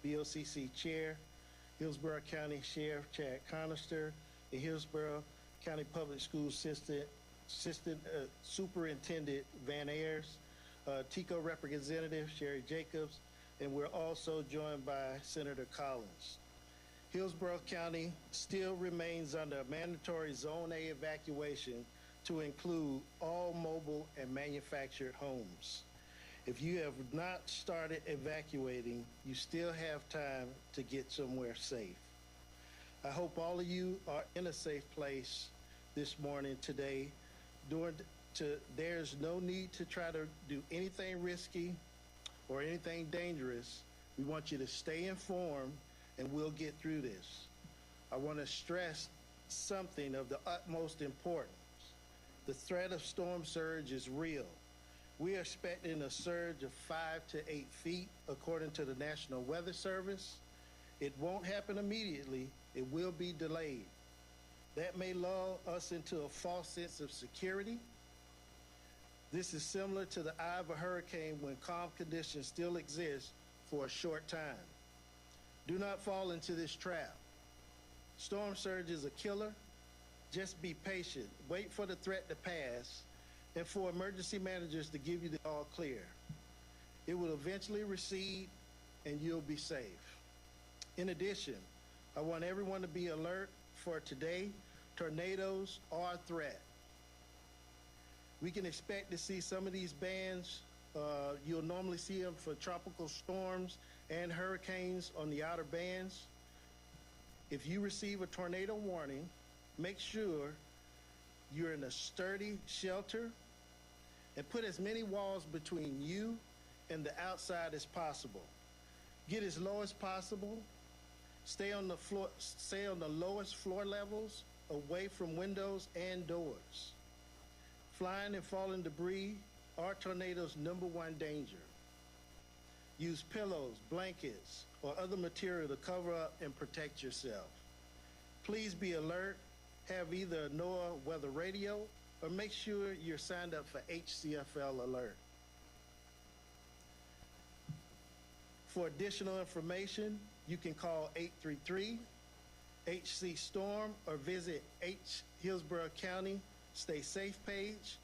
BOCC Chair, Hillsborough County Sheriff Chad Conister, and Hillsborough County Public School Assistant Superintendent Van Ayers, TICO Representative Sherry Jacobs, and we're also joined by Senator Collins. Hillsborough County still remains under a mandatory Zone A evacuation to include all mobile and manufactured homes. If you have not started evacuating, you still have time to get somewhere safe. I hope all of you are in a safe place this morning today. There's no need to try to do anything risky or anything dangerous. We want you to stay informed and we'll get through this. I want to stress something of the utmost importance. The threat of storm surge is real. We are expecting a surge of 5 to 8 feet according to the National Weather Service. It won't happen immediately. It will be delayed. That may lull us into a false sense of security. This is similar to the eye of a hurricane when calm conditions still exist for a short time. Do not fall into this trap. Storm surge is a killer. Just be patient. Wait for the threat to pass and for emergency managers to give you the all clear. It will eventually recede and you'll be safe. In addition, I want everyone to be alert for today. Tornadoes are a threat. We can expect to see some of these bands. You'll normally see them for tropical storms and hurricanes on the outer bands. If you receive a tornado warning, make sure you're in a sturdy shelter and put as many walls between you and the outside as possible. Get as low as possible. Stay on the lowest floor levels, away from windows and doors. Flying and falling debris are tornadoes' #1 danger. Use pillows, blankets, or other material to cover up and protect yourself. Please be alert. Have either a NOAA weather radio or make sure you're signed up for HCFL alert. For additional information, you can call 833-HC-STORM or visit Hillsborough County Stay Safe page.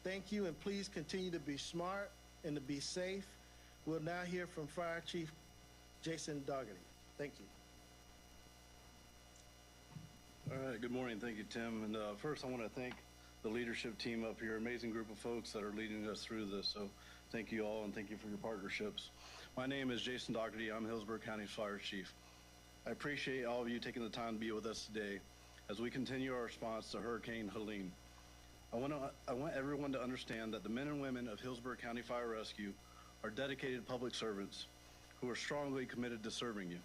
Thank you, and please continue to be smart and to be safe. We'll now hear from Fire Chief Jason Dougherty. Thank you. All right, good morning. Thank you, Tim. And first, I want to thank the leadership team up here, amazing group of folks that are leading us through this. So thank you all, and thank you for your partnerships. My name is Jason Dougherty. I'm Hillsborough County's Fire Chief. I appreciate all of you taking the time to be with us today as we continue our response to Hurricane Helene. I want everyone to understand that the men and women of Hillsborough County Fire Rescue are dedicated public servants who are strongly committed to serving you.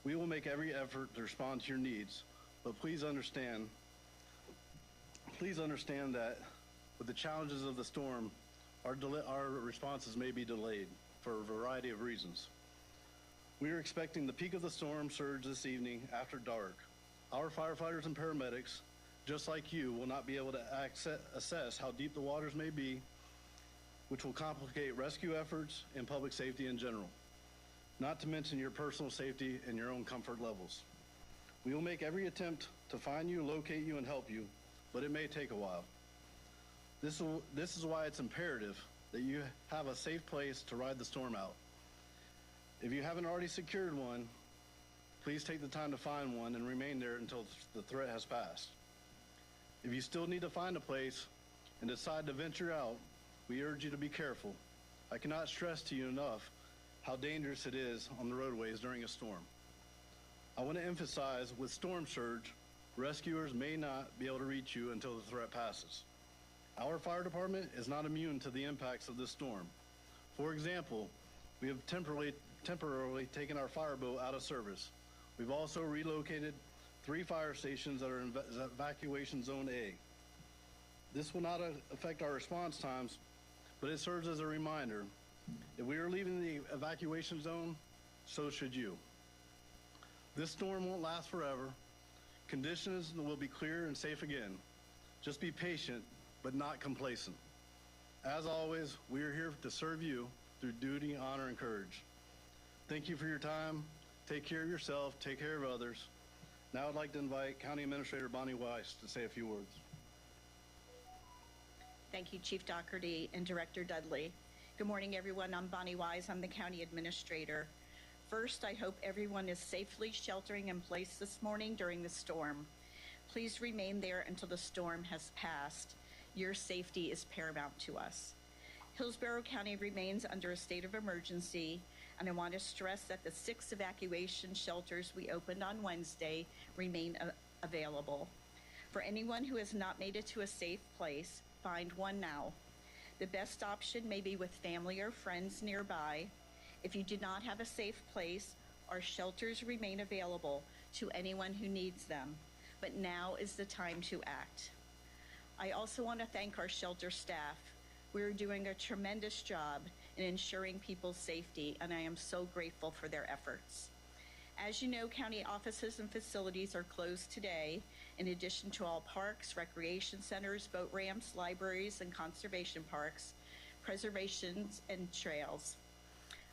We will make every effort to respond to your needs, but please understand that with the challenges of the storm, our responses may be delayed for a variety of reasons. We are expecting the peak of the storm surge this evening after dark. Our firefighters and paramedics, just like you, will not be able to assess how deep the waters may be, which will complicate rescue efforts and public safety in general, not to mention your personal safety and your own comfort levels. We will make every attempt to find you, locate you, and help you, but it may take a while. This is why it's imperative that you have a safe place to ride the storm out. If you haven't already secured one, please take the time to find one and remain there until the threat has passed. If you still need to find a place and decide to venture out, we urge you to be careful. I cannot stress to you enough how dangerous it is on the roadways during a storm. I want to emphasize, with storm surge, rescuers may not be able to reach you until the threat passes. Our fire department is not immune to the impacts of this storm. For example, we have temporarily taken our fireboat out of service. We've also relocated 3 fire stations that are in evacuation zone A. This will not affect our response times, but it serves as a reminder. If we are leaving the evacuation zone, so should you. This storm won't last forever. Conditions will be clear and safe again. Just be patient, but not complacent. As always, we are here to serve you through duty, honor, and courage. Thank you for your time. Take care of yourself. Take care of others. Now I'd like to invite County Administrator Bonnie Weiss to say a few words. Thank you, Chief Doherty and Director Dudley. Good morning, everyone. I'm Bonnie Wise. I'm the County Administrator. First, I hope everyone is safely sheltering in place this morning during the storm. Please remain there until the storm has passed. Your safety is paramount to us. Hillsborough County remains under a state of emergency, and I want to stress that the 6 evacuation shelters we opened on Wednesday remain available. For anyone who has not made it to a safe place, find one now. The best option may be with family or friends nearby. If you do not have a safe place, our shelters remain available to anyone who needs them, but now is the time to act. I also want to thank our shelter staff. We're doing a tremendous job in ensuring people's safety, and I am so grateful for their efforts. As you know, county offices and facilities are closed today, in addition to all parks, recreation centers, boat ramps, libraries, and conservation parks, preservations, and trails.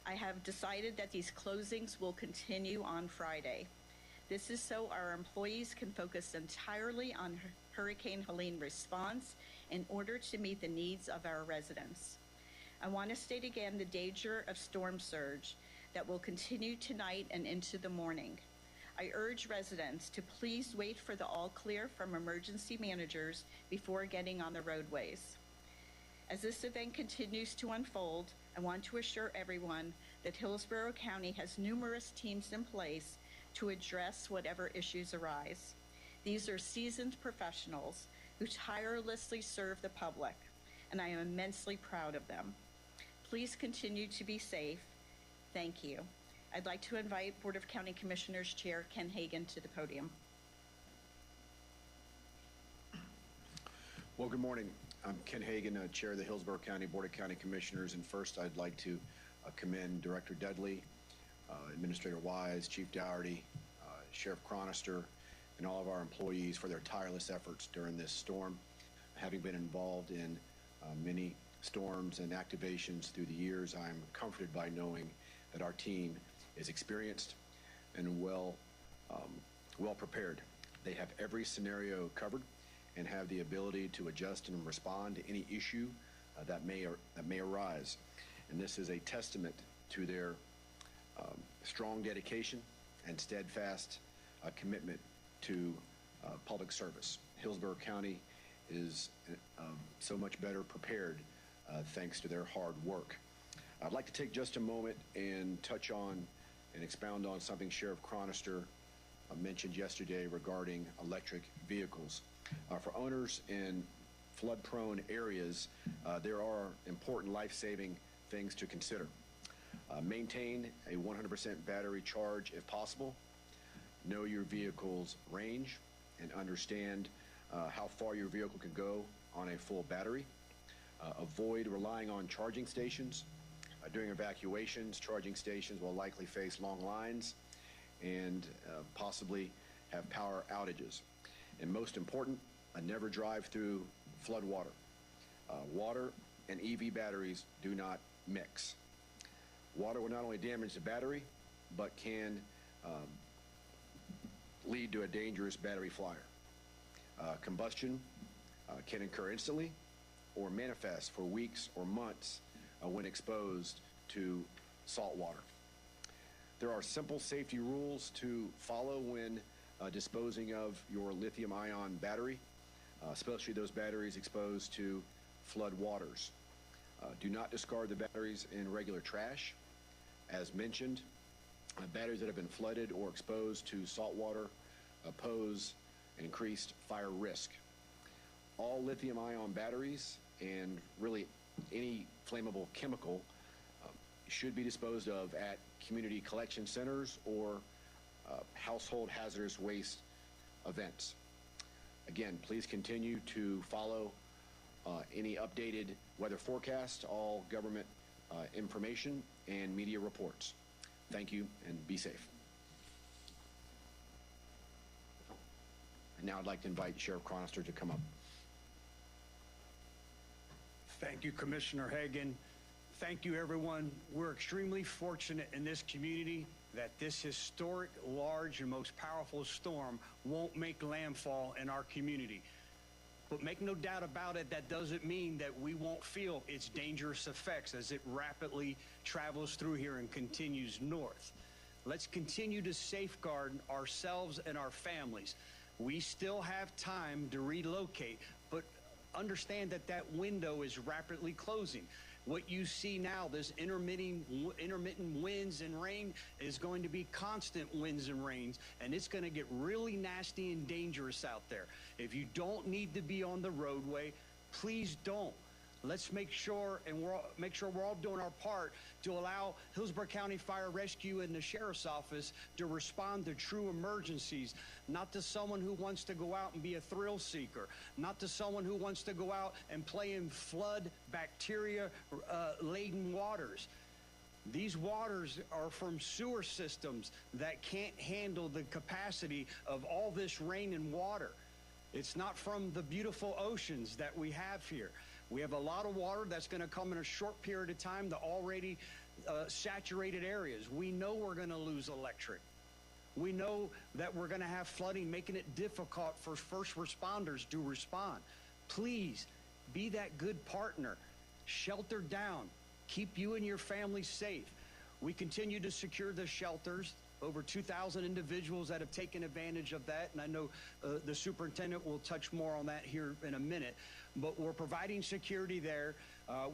I have decided that these closings will continue on Friday. This is so our employees can focus entirely on Hurricane Helene response in order to meet the needs of our residents. I want to state again the danger of storm surge that will continue tonight and into the morning. I urge residents to please wait for the all clear from emergency managers before getting on the roadways. As this event continues to unfold, I want to assure everyone that Hillsborough County has numerous teams in place to address whatever issues arise. These are seasoned professionals who tirelessly serve the public, and I am immensely proud of them. Please continue to be safe. Thank you. I'd like to invite Board of County Commissioners Chair Ken Hagan to the podium. Well, good morning. I'm Ken Hagan, Chair of the Hillsborough County Board of County Commissioners, and first I'd like to commend Director Dudley, Administrator Wise, Chief Doherty, Sheriff Chronister, and all of our employees for their tireless efforts during this storm. Having been involved in many storms and activations through the years, I'm comforted by knowing that our team is experienced and well prepared. They have every scenario covered and have the ability to adjust and respond to any issue that may arise. And this is a testament to their strong dedication and steadfast commitment to public service. Hillsborough County is so much better prepared thanks to their hard work. I'd like to take just a moment and touch on and expound on something Sheriff Chronister mentioned yesterday regarding electric vehicles. For owners in flood-prone areas, there are important life-saving things to consider. Maintain a 100% battery charge if possible. Know your vehicle's range and understand how far your vehicle can go on a full battery. Avoid relying on charging stations. During evacuations, charging stations will likely face long lines and possibly have power outages. And most important, never drive through flood water. Water and EV batteries do not mix. Water will not only damage the battery, but can lead to a dangerous battery flyer. Combustion can occur instantly or manifest for weeks or months when exposed to salt water. There are simple safety rules to follow when disposing of your lithium-ion battery, especially those batteries exposed to flood waters. Do not discard the batteries in regular trash. As mentioned, batteries that have been flooded or exposed to salt water pose an increased fire risk. All lithium-ion batteries and really any flammable chemical should be disposed of at community collection centers or household hazardous waste events. Again, please continue to follow any updated weather forecast, all government information, and media reports. Thank you, and be safe. And now I'd like to invite Sheriff Chronister to come up. Thank you, Commissioner Hagan. Thank you, everyone. We're extremely fortunate in this community that this historic, large, and most powerful storm won't make landfall in our community. But make no doubt about it, that doesn't mean that we won't feel its dangerous effects as it rapidly travels through here and continues north. Let's continue to safeguard ourselves and our families. We still have time to relocate, but understand that that window is rapidly closing. What you see now, this intermittent winds and rain, is going to be constant winds and rains, and it's going to get really nasty and dangerous out there. If you don't need to be on the roadway, please don't. Let's make sure we're all doing our part to allow Hillsborough County Fire Rescue and the Sheriff's Office to respond to true emergencies, not to someone who wants to go out and be a thrill seeker, not to someone who wants to go out and play in flood bacteria-laden waters. These waters are from sewer systems that can't handle the capacity of all this rain and water. It's not from the beautiful oceans that we have here. We have a lot of water that's going to come in a short period of time to already saturated areas. We know we're going to lose electric. We know that we're going to have flooding, making it difficult for first responders to respond. Please be that good partner. Shelter down. Keep you and your family safe. We continue to secure the shelters. Over 2,000 individuals that have taken advantage of that, and I know the superintendent will touch more on that here in a minute, but we're providing security there.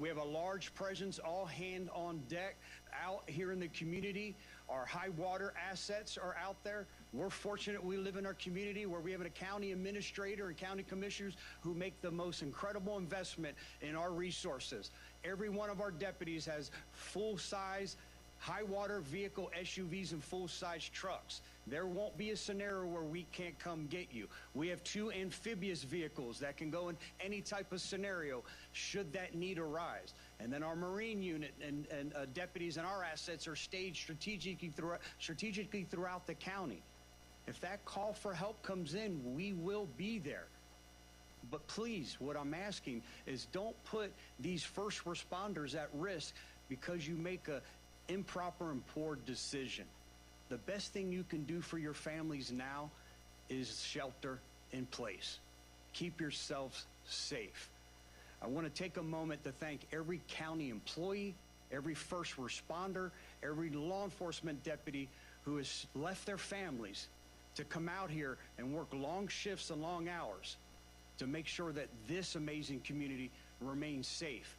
We have a large presence, all hand on deck out here in the community. Our high water assets are out there. We're fortunate we live in our community where we have a county administrator and county commissioners who make the most incredible investment in our resources. Every one of our deputies has full-size high water vehicle SUVs and full-size trucks. There won't be a scenario where we can't come get you. We have 2 amphibious vehicles that can go in any type of scenario should that need arise. And then our Marine unit and deputies and our assets are staged strategically throughout the county. If that call for help comes in, we will be there. But please, what I'm asking is don't put these first responders at risk because you make a improper and poor decision. The best thing you can do for your families now is shelter in place. Keep yourselves safe. I want to take a moment to thank every county employee, every first responder, every law enforcement deputy who has left their families to come out here and work long shifts and long hours to make sure that this amazing community remains safe.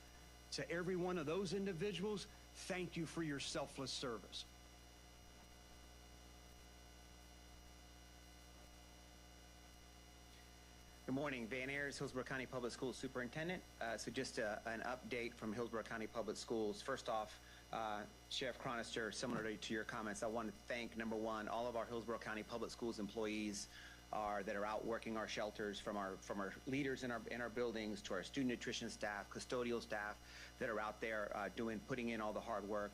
To every one of those individuals, thank you for your selfless service. Good morning, Van Ayers, Hillsborough County Public Schools Superintendent. So just an update from Hillsborough County Public Schools. First off, Sheriff Cronister, similarly to your comments, I want to thank, number one, all of our Hillsborough County Public Schools employees that are out working our shelters, from our leaders in our buildings to our student nutrition staff, custodial staff that are out there putting in all the hard work.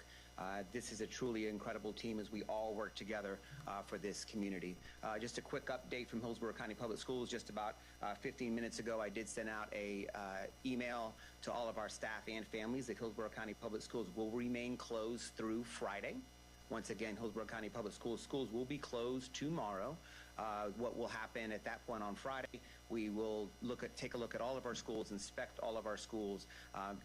This is a truly incredible team as we all work together for this community. Just a quick update from Hillsborough County Public Schools. Just about 15 minutes ago, I did send out a email to all of our staff and families that Hillsborough County Public Schools will remain closed through Friday. Once again, Hillsborough County Public Schools will be closed tomorrow. What will happen at that point on Friday, we will take a look at all of our schools, inspect all of our schools,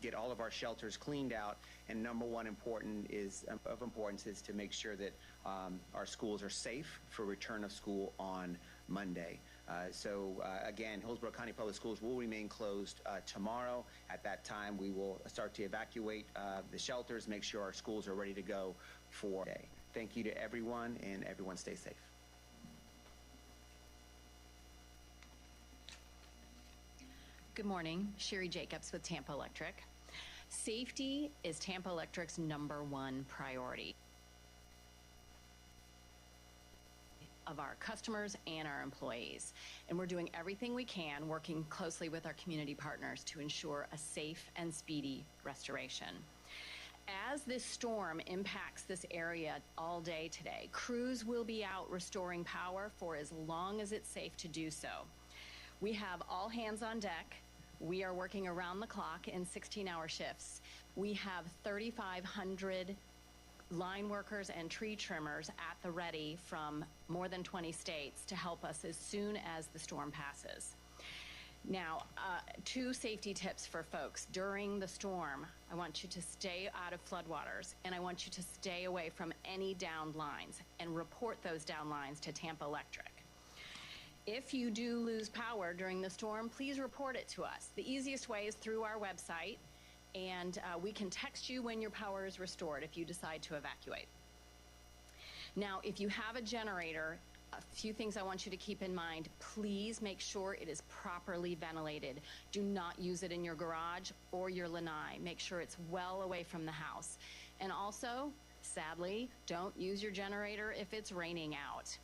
get all of our shelters cleaned out, and number one importance is to make sure that our schools are safe for return of school on Monday. Again, Hillsborough County Public Schools will remain closed tomorrow. At that time, we will start to evacuate the shelters, make sure our schools are ready to go for the day. Thank you to everyone, and everyone stay safe. Good morning, Sherry Jacobs with Tampa Electric. Safety is Tampa Electric's #1 priority of our customers and our employees. And we're doing everything we can, working closely with our community partners to ensure a safe and speedy restoration. As this storm impacts this area all day today, crews will be out restoring power for as long as it's safe to do so. We have all hands on deck. We are working around the clock in 16-hour shifts. We have 3,500 line workers and tree trimmers at the ready from more than 20 states to help us as soon as the storm passes. Now, 2 safety tips for folks. During the storm, I want you to stay out of floodwaters, and I want you to stay away from any downed lines and report those downed lines to Tampa Electric. If you do lose power during the storm, please report it to us. The easiest way is through our website, and we can text you when your power is restored if you decide to evacuate. Now, if you have a generator, a few things I want you to keep in mind. Please make sure it is properly ventilated. Do not use it in your garage or your lanai. Make sure it's well away from the house. And also, sadly, don't use your generator if it's raining out.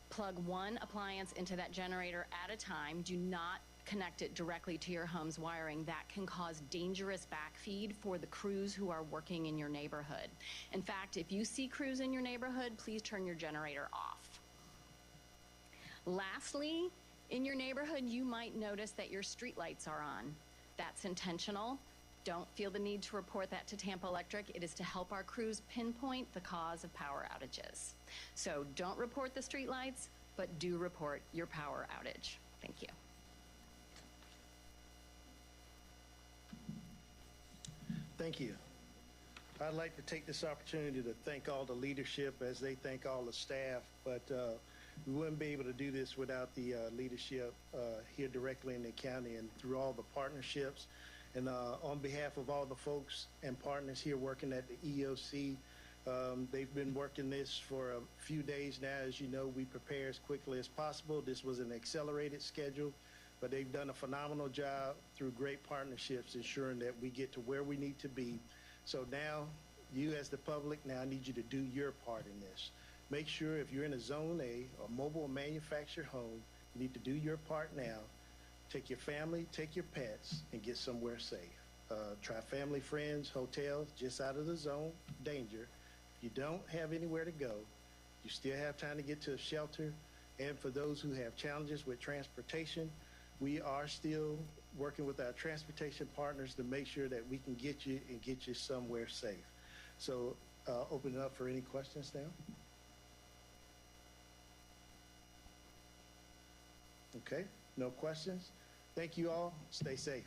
Plug one appliance into that generator at a time. Do not connect it directly to your home's wiring. That can cause dangerous backfeed for the crews who are working in your neighborhood. In fact, if you see crews in your neighborhood, please turn your generator off. Lastly, in your neighborhood, you might notice that your streetlights are on. That's intentional. Don't feel the need to report that to Tampa Electric. It is to help our crews pinpoint the cause of power outages. So don't report the streetlights, but do report your power outage. Thank you. Thank you. I'd like to take this opportunity to thank all the leadership as they thank all the staff, but we wouldn't be able to do this without the leadership here directly in the county and through all the partnerships. And on behalf of all the folks and partners here working at the EOC, they've been working this for a few days now. As you know, we prepare as quickly as possible. This was an accelerated schedule, but they've done a phenomenal job through great partnerships ensuring that we get to where we need to be. So now, you as the public, now I need you to do your part in this. Make sure if you're in a Zone A or mobile or manufactured home, you need to do your part now. Take your family, take your pets, and get somewhere safe. Try family, friends, hotels, just out of the zone, danger. If you don't have anywhere to go, you still have time to get to a shelter. And for those who have challenges with transportation, we are still working with our transportation partners to make sure that we can get you and get you somewhere safe. So open it up for any questions now. Okay, no questions. Thank you all. Stay safe.